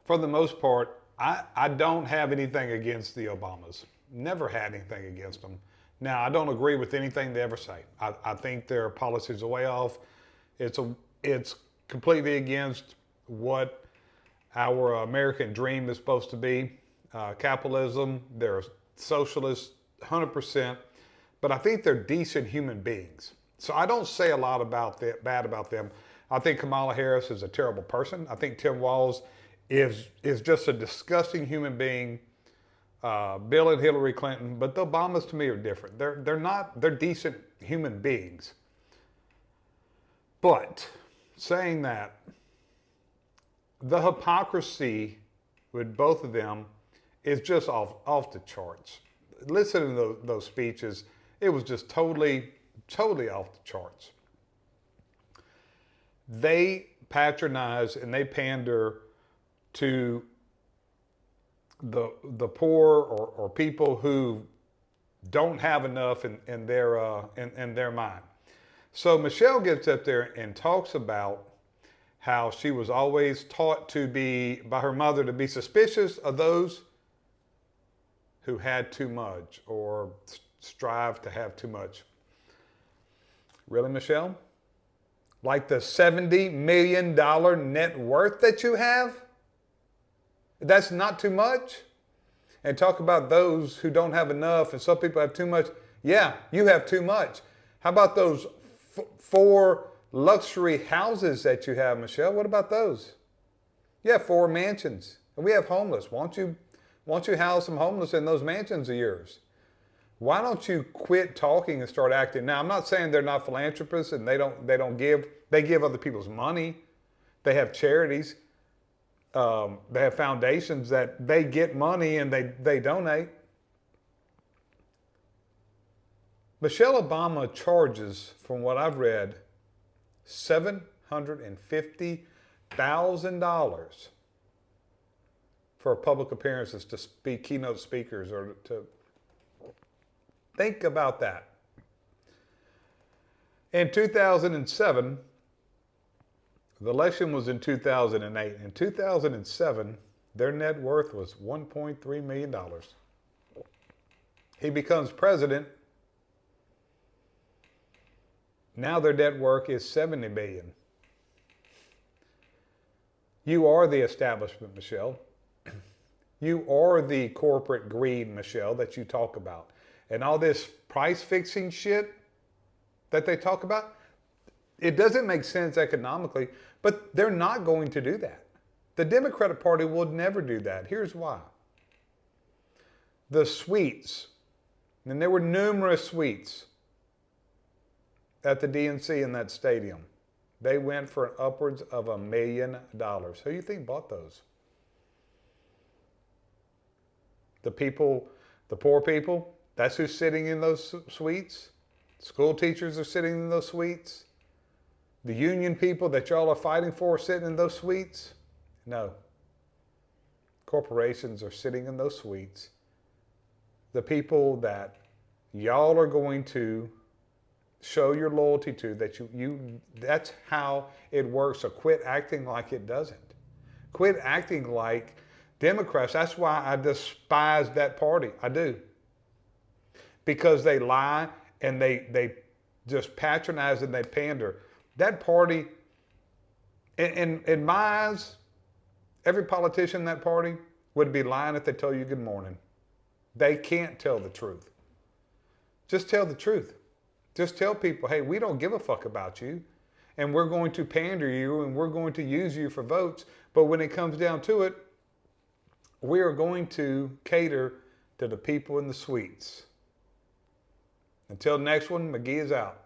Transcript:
for the most part, I don't have anything against the Obamas. Never had anything against them. Now, I don't agree with anything they ever say. I think their policies are way off. It's completely against what our American dream is supposed to be. Capitalism, they're socialists, 100%. But I think they're decent human beings. So I don't say a lot about bad about them. I think Kamala Harris is a terrible person. I think Tim Walz is just a disgusting human being. Bill and Hillary Clinton, but the Obamas to me are different. They're decent human beings. But saying that, the hypocrisy with both of them is just off the charts. Listening to those speeches, it was just totally off the charts. They patronize and they pander to the poor or people who don't have enough in their mind. So Michelle gets up there and talks about how she was always taught by her mother to be suspicious of those who had too much or strive to have too much. Really, Michelle? Like the $70 million net worth that you have? That's not too much? And talk about those who don't have enough and some people have too much. Yeah, you have too much. How about those 4 luxury houses that you have, Michelle? What about those? Yeah, 4 mansions. And we have homeless. Why don't you house some homeless in those mansions of yours? Why don't you quit talking and start acting? Now, I'm not saying they're not philanthropists and they don't give. They give other people's money. They have charities. They have foundations that they get money and they donate. Michelle Obama charges, from what I've read, $750,000 for public appearances to be keynote speakers or to think about that. In 2007, the election was in 2008. In 2007, their net worth was $1.3 million. He becomes president. Now their net worth is $70 million. You are the establishment, Michelle. You are the corporate greed, Michelle, that you talk about. And all this price fixing shit that they talk about, it doesn't make sense economically, but they're not going to do that. The Democratic Party will never do that. Here's why. The suites, and there were numerous suites at the DNC in that stadium. They went for upwards of $1 million. Who do you think bought those? The people, the poor people, that's who's sitting in those suites. School teachers are sitting in those suites. The union people that y'all are fighting for sitting in those suites? No. Corporations are sitting in those suites. The people that y'all are going to show your loyalty to, that that's how it works. So quit acting like it doesn't. Quit acting like Democrats. That's why I despise that party. I do. Because they lie and they just patronize and they pander. That party, in my eyes, every politician in that party would be lying if they told you good morning. They can't tell the truth. Just tell the truth. Just tell people, hey, we don't give a fuck about you, and we're going to pander you, and we're going to use you for votes. But when it comes down to it, we are going to cater to the people in the suites. Until next one, McGee is out.